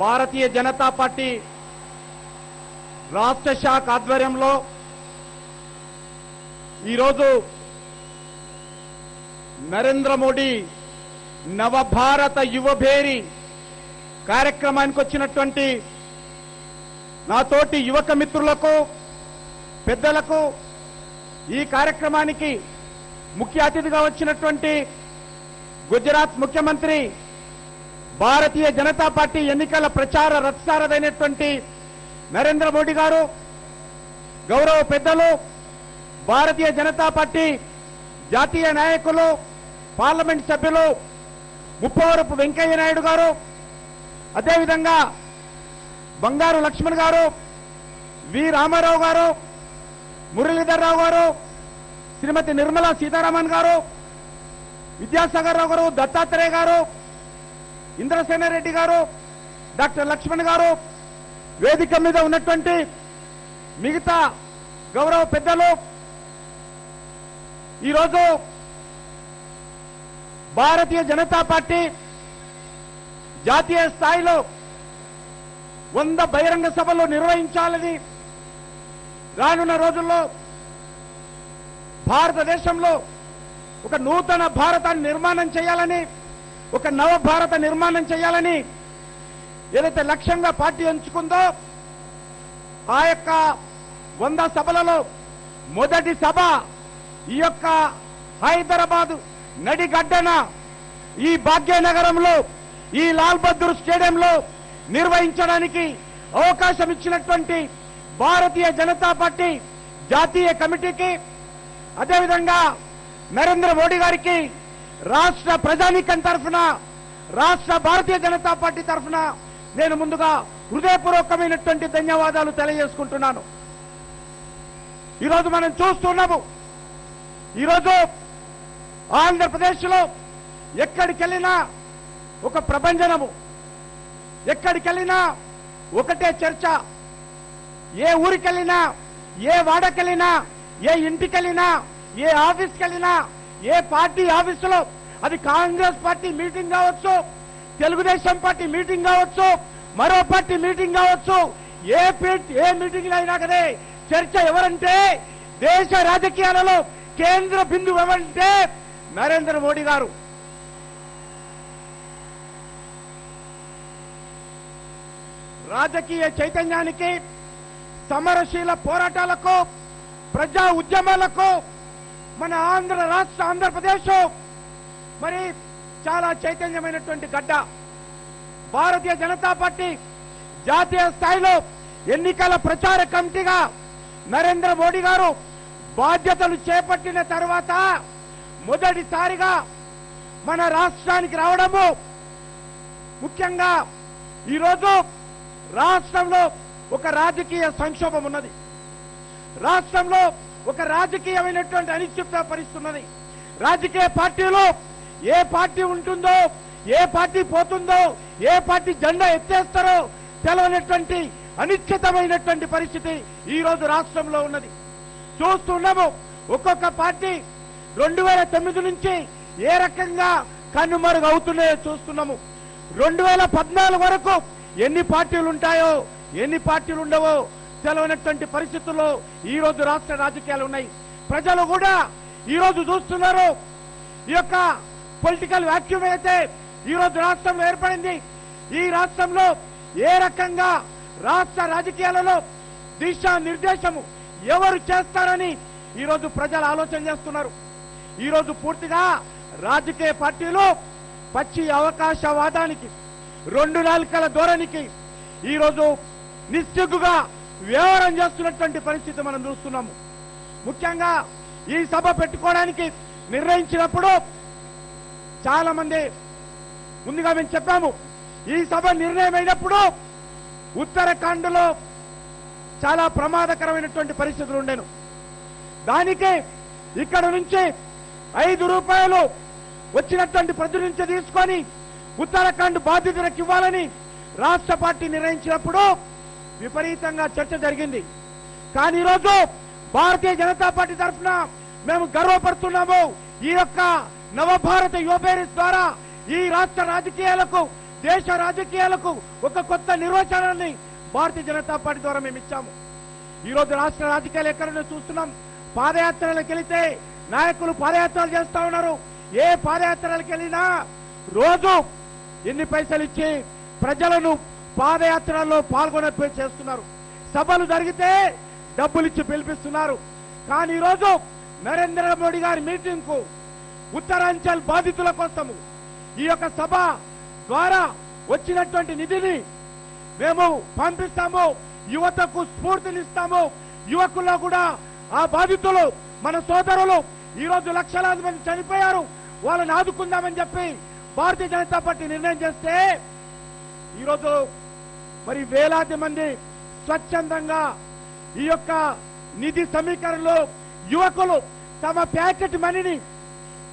Bharatiya Janata party రాష్ట్ర శాఖ ఆధ్వర్యంలో ఈరోజు నరేంద్ర మోడీ నవభారత యువభేరి కార్యక్రమానికి వచ్చినటువంటి నాతోటి యువక మిత్రులకు పెద్దలకు ఈ కార్యక్రమానికి ముఖ్య అతిథిగా వచ్చినటువంటి గుజరాత్ ముఖ్యమంత్రి భారతీయ జనతా పార్టీ ఎన్నికల ప్రచార రథసారథైనటువంటి నరేంద్ర మోడీ గారు, గౌరవ పెద్దలు భారతీయ జనతా పార్టీ జాతీయ నాయకులు పార్లమెంట్ సభ్యులు ముప్పవరపు వెంకయ్య నాయుడు గారు, అదేవిధంగా బంగారు లక్ష్మణ్ గారు, వి రామారావు గారు, మురళీధర్ రావు గారు, శ్రీమతి నిర్మలా సీతారామన్ గారు, విద్యాసాగర్ రావు గారు, దత్తాత్రేయ గారు, ఇంద్రసేనారెడ్డి గారు, డాక్టర్ లక్ష్మణ్ గారు, వేదిక మీద ఉన్నటువంటి మిగతా గౌరవ పెద్దలు, ఈరోజు భారతీయ జనతా పార్టీ జాతీయ స్థాయిలో 100 బహిరంగ సభలు నిర్వహించాలని రానున్న రోజుల్లో భారతదేశంలో ఒక నూతన భారతాన్ని నిర్మాణం చేయాలని, ఒక నవ భారత నిర్మాణం చేయాలని ఏదైతే లక్ష్యంగా పార్టీ ఎంచుకుందో ఆ యొక్క 100 సభలలో మొదటి సభ ఈ యొక్క హైదరాబాద్ నడిగడ్డన ఈ భాగ్యనగరంలో ఈ లాల్ బహదూర్ స్టేడియంలో నిర్వహించడానికి అవకాశం ఇచ్చినటువంటి భారతీయ జనతా పార్టీ జాతీయ కమిటీకి, అదేవిధంగా నరేంద్ర మోడీ గారికి రాష్ట్ర ప్రజానీకం తరఫున, రాష్ట్ర భారతీయ జనతా పార్టీ తరఫున నేను ముందుగా హృదయపూర్వకమైనటువంటి ధన్యవాదాలు తెలియజేసుకుంటున్నాను. ఈరోజు మనం చూస్తున్నాము, ఈరోజు ఆంధ్రప్రదేశ్లో ఎక్కడికెళ్ళినా ఒక ప్రభంజనము, ఎక్కడికెళ్ళినా ఒకటే చర్చ. ఏ ఊరికెళ్ళినా, ఏ వాడకెళ్ళినా, ఏ ఇంటికెళ్ళినా, ఏ ఆఫీస్కెళ్ళినా, ఏ పార్టీ ఆఫీసులో, అది కాంగ్రెస్ పార్టీ మీటింగ్ కావచ్చు, తెలుగుదేశం పార్టీ మీటింగ్ కావచ్చు, మరో పార్టీ మీటింగ్ కావచ్చు, ఏ మీటింగ్ అయినా కదే చర్చ ఎవరంటే, దేశ రాజకీయాలలో కేంద్ర బిందువు ఎవరంటే నరేంద్ర మోడీ గారు. రాజకీయ చైతన్యానికి, సమరశీల పోరాటాలకు, ప్రజా ఉద్యమాలకు మన ఆంధ్రప్రదేశ్ మరి చాలా చైతన్యమైనటువంటి గడ్డ. భారతీయ జనతా పార్టీ జాతీయ స్థాయిలో ఎన్నికల ప్రచార కమిటీగా నరేంద్ర మోడీ గారు బాధ్యతలు చేపట్టిన తర్వాత మొదటిసారిగా మన రాష్ట్రానికి రావడము, ముఖ్యంగా ఈరోజు రాష్ట్రంలో ఒక రాజకీయ సంక్షోభం ఉన్నది, రాష్ట్రంలో ఒక రాజకీయమైనటువంటి అనిశ్చిత పరిస్థితి ఉన్నది. రాజకీయ పార్టీలో ఏ పార్టీ ఉంటుందో, ఏ పార్టీ పోతుందో, ఏ పార్టీ జెండా ఎత్తేస్తారో తెలవనటువంటి అనిశ్చితమైనటువంటి పరిస్థితి ఈ రోజు రాష్ట్రంలో ఉన్నది. చూస్తున్నాము, ఒక్కొక్క పార్టీ 2009 నుంచి ఏ రకంగా కన్నుమరుగు అవుతున్నాయో చూస్తున్నాము. 2014 వరకు ఎన్ని పార్టీలు ఉంటాయో, ఎన్ని పార్టీలు ఉండవో తెలవనటువంటి పరిస్థితుల్లో ఈ రోజు రాష్ట్ర రాజకీయాలు ఉన్నాయి. ప్రజలు కూడా ఈ రోజు చూస్తున్నారు, ఈ యొక్క పొలిటికల్ వాక్యూమ్ అయితే ఈ రోజు రాష్ట్రంలో ఏర్పడింది. ఈ రాష్ట్రంలో ఏ రకంగా రాష్ట్ర రాజకీయాలలో దిశా నిర్దేశము ఎవరు చేస్తారని ఈ రోజు ప్రజలు ఆలోచన చేస్తున్నారు. ఈ రోజు పూర్తిగా రాజకీయ పార్టీలు పచ్చి అవకాశవాదానికి, 2 నాలుకల ధోరణికి ఈ రోజు నిస్సిగ్గుగా వ్యవహారం చేస్తున్నటువంటి పరిస్థితి మనం చూస్తున్నాము. ముఖ్యంగా ఈ సభ పెట్టుకోవడానికి నిర్ణయించినప్పుడు చాలా మంది ముందుగా మేము చెప్పాము, ఈ సభ నిర్ణయం అయినప్పుడు ఉత్తరాఖండ్లో చాలా ప్రమాదకరమైనటువంటి పరిస్థితులు ఉండేను. దానికి ఇక్కడ నుంచి 5 రూపాయలు వచ్చినటువంటి ప్రజల నుంచి తీసుకొని ఉత్తరాఖండ్ బాధితులకు ఇవ్వాలని రాష్ట్ర పార్టీ నిర్ణయించినప్పుడు విపరీతంగా చర్చ జరిగింది. కానీ ఈరోజు భారతీయ జనతా పార్టీ తరఫున మేము గర్వపడుతున్నాము. ఈ యొక్క నవభారత యువభేరి ద్వారా ఈ రాష్ట్ర రాజకీయాలకు దేశ రాజకీయాలకు ఒక కొత్త నిర్వచనాన్ని భారతీయ జనతా పార్టీ ద్వారా మేము ఇచ్చాము. ఈ రోజు రాష్ట్ర రాజకీయాలు ఎక్కడైనా చూస్తున్నాం. పాదయాత్రలకు వెళితే నాయకులు పాదయాత్రలు చేస్తా ఉన్నారు. ఏ పాదయాత్రలకు వెళ్ళినా రోజు ఎన్ని పైసలు ఇచ్చి ప్రజలను పాదయాత్రల్లో పాల్గొనే చేస్తున్నారు. సభలు జరిగితే డబ్బులు ఇచ్చి పిలిపిస్తున్నారు. కానీ ఈరోజు నరేంద్ర మోడీ గారి మీటింగ్ కు ఉత్తరాంచల్ బాధితుల కోసము ఈ యొక్క సభ ద్వారా వచ్చినటువంటి నిధిని మేము పంపిస్తాము. యువతకు స్ఫూర్తినిస్తాము. యువకుల్లో కూడా ఆ బాధితులు మన సోదరులు ఈరోజు లక్షలాది మంది చనిపోయారు, వాళ్ళని ఆదుకుందామని చెప్పి భారతీయ జనతా పార్టీ నిర్ణయం చేస్తే ఈరోజు మరి వేలాది మంది స్వచ్ఛందంగా ఈ యొక్క నిధి సమీకరణలో యువకులు తమ ప్యాకెట్ మనీని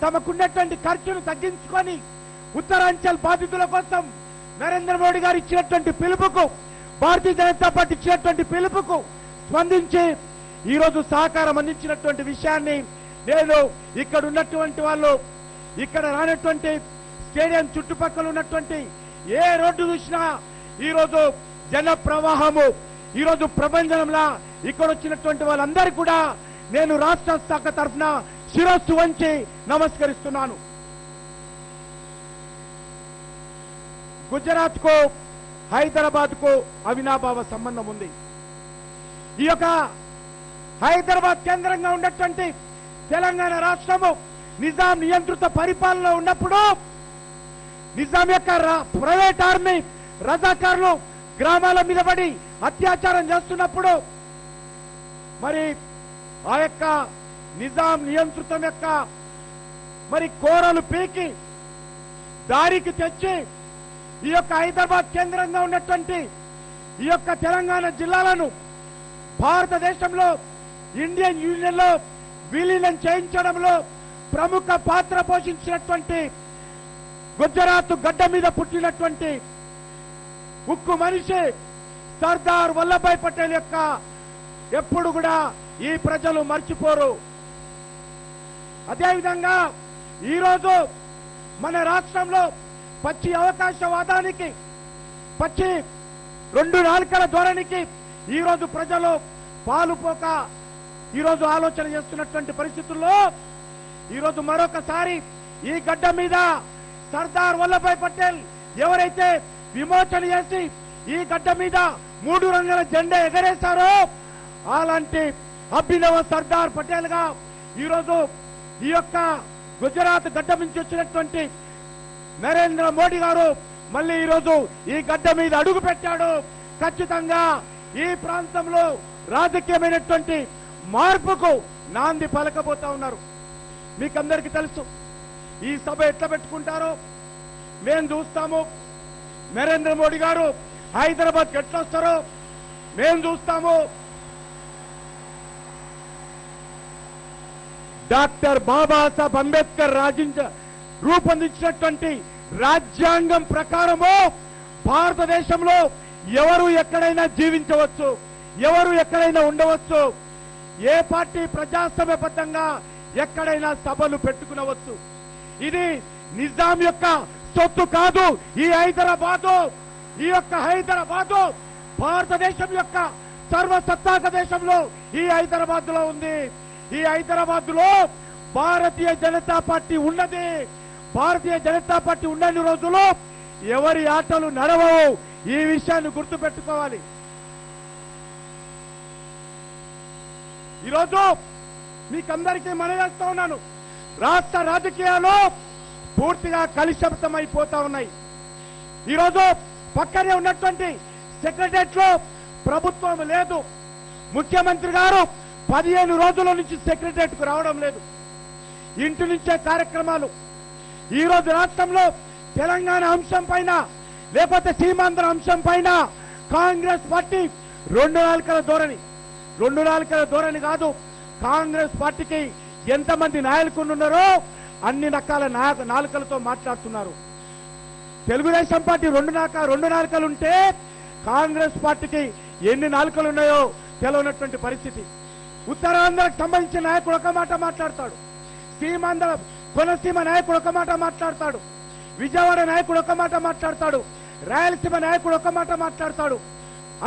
తమకున్నటువంటి ఖర్చును తగ్గించుకొని ఉత్తరాంచల్ బాధితుల కోసం నరేంద్ర మోడీ గారు ఇచ్చినటువంటి పిలుపుకు, భారతీయ జనతా పార్టీ ఇచ్చినటువంటి పిలుపుకు స్పందించి ఈరోజు సహకారం అందించినటువంటి విషయాన్ని నేను ఇక్కడ ఉన్నటువంటి వాళ్ళు, ఇక్కడ రానటువంటి స్టేడియం చుట్టుపక్కల ఉన్నటువంటి ఏ రోడ్డు చూసినా ఈరోజు జన ప్రవాహము, ఈరోజు ప్రభంజనంలా ఇక్కడ వచ్చినటువంటి వాళ్ళందరికీ కూడా నేను రాష్ట్ర శాఖ తరఫున శిరస్సు వంచి నమస్కరిస్తున్నాను. గుజరాత్ కు హైదరాబాద్ కు అవినాభావ సంబంధం ఉంది. ఈ యొక్క హైదరాబాద్ కేంద్రంగా ఉన్నటువంటి తెలంగాణ రాష్ట్రము నిజాం నియంత్రిత పరిపాలనలో ఉన్నప్పుడు నిజాం యొక్క ప్రైవేట్ ఆర్మీ రజాకారులు గ్రామాల మీద పడి అత్యాచారం చేస్తున్నప్పుడు మరి ఆ యొక్క నిజాం నియంత్రితం యొక్క మరి కోరలు పీకి దారికి తెచ్చి ఈ యొక్క హైదరాబాద్ కేంద్రంగా ఉన్నటువంటి ఈ యొక్క తెలంగాణ జిల్లాలను భారతదేశంలో ఇండియన్ యూనియన్ లో విలీనం చేయించడంలో ప్రముఖ పాత్ర పోషించినటువంటి గుజరాత్ గడ్డ మీద పుట్టినటువంటి ఉక్కు మనిషి సర్దార్ వల్లభాయ్ పటేల్ యొక్క ఎప్పుడు కూడా ఈ ప్రజలు మర్చిపోరు. అదేవిధంగా ఈరోజు మన రాష్ట్రంలో పచ్చి అవకాశవాదానికి, పచ్చి రెండు నాలుకల ధోరణికి ఈరోజు ప్రజలు పాలుపోక ఈరోజు ఆలోచన చేస్తున్నటువంటి పరిస్థితుల్లో ఈరోజు మరొకసారి ఈ గడ్డ మీద సర్దార్ వల్లభాయ్ పటేల్ ఎవరైతే విమోచన చేసి ఈ గడ్డ మీద 3 రంగుల జెండా ఎగరేశారో అలాంటి అభినవ సర్దార్ పటేల్ గా ఈరోజు ఈ యొక్క గుజరాత్ గడ్డ నుంచి వచ్చినటువంటి నరేంద్ర మోడీ గారు మళ్ళీ ఈరోజు ఈ గడ్డ మీద అడుగు పెట్టాడు. ఖచ్చితంగా ఈ ప్రాంతంలో రాజకీయమైనటువంటి మార్పుకు నాంది పలకబోతా ఉన్నారు. మీకందరికీ తెలుసు ఈ సభ ఎట్లా పెట్టుకుంటారో మేము చూస్తాము. నరేంద్ర మోడీ గారు హైదరాబాద్ ఎట్లా వస్తారో మేము చూస్తాము. డాక్టర్ బాబాసాహెబ్ అంబేద్కర్ రూపొందించినటువంటి రాజ్యాంగం ప్రకారము భారతదేశంలో ఎవరు ఎక్కడైనా జీవించవచ్చు, ఎవరు ఎక్కడైనా ఉండవచ్చు, ఏ పార్టీ ప్రజాస్వామ్యబద్ధంగా ఎక్కడైనా సభలు పెట్టుకునవచ్చు. ఇది నిజాం యొక్క సొత్తు కాదు. ఈ యొక్క హైదరాబాదు భారతదేశం యొక్క సర్వసత్తాక దేశంలో ఈ హైదరాబాద్ లో ఉంది. ఈ హైదరాబాద్ లో భారతీయ జనతా పార్టీ ఉన్నది. భారతీయ జనతా పార్టీ ఉన్నన్ని రోజులు ఎవరి ఆటలు నడవవు. ఈ విషయాన్ని గుర్తు పెట్టుకోవాలి. ఈరోజు మీకందరికీ మనవేస్తా ఉన్నాను, రాష్ట్ర రాజకీయాలు పూర్తిగా కలుషితమైపోతా ఉన్నాయి. ఈరోజు పక్కనే ఉన్నటువంటి సెక్రటరియట్ లో ప్రభుత్వం లేదు. ముఖ్యమంత్రి గారు 15 రోజుల నుంచి సెక్రటరియట్ కు రావడం లేదు. ఇంటి నుంచే కార్యక్రమాలు. ఈరోజు రాష్ట్రంలో తెలంగాణ అంశం పైన లేకపోతే సీమాంధ్ర అంశం పైన కాంగ్రెస్ పార్టీ రెండు నాలుకల ధోరణి కాదు. కాంగ్రెస్ పార్టీకి ఎంతమంది నాయకులు ఉన్నారో అన్ని రకాల నాలుకలతో మాట్లాడుతున్నారు. తెలుగుదేశం పార్టీ రెండు నాలుకలు ఉంటే కాంగ్రెస్ పార్టీకి ఎన్ని నాలుకలు ఉన్నాయో తెలియనటువంటి పరిస్థితి. ఉత్తరాంధ్రకు సంబంధించిన నాయకుడు ఒక మాట మాట్లాడతాడు, సీమాంధ్ర కోనసీమ నాయకుడు ఒక మాట మాట్లాడతాడు. విజయవాడ నాయకుడు ఒక మాట మాట్లాడతాడు, రాయలసీమ నాయకుడు ఒక మాట మాట్లాడతాడు,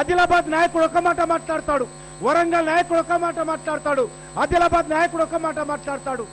ఆదిలాబాద్ నాయకుడు ఒక మాట మాట్లాడతాడు, వరంగల్ నాయకుడు ఒక మాట మాట్లాడతాడు, ఆదిలాబాద్ నాయకుడు ఒక మాట మాట్లాడతాడు.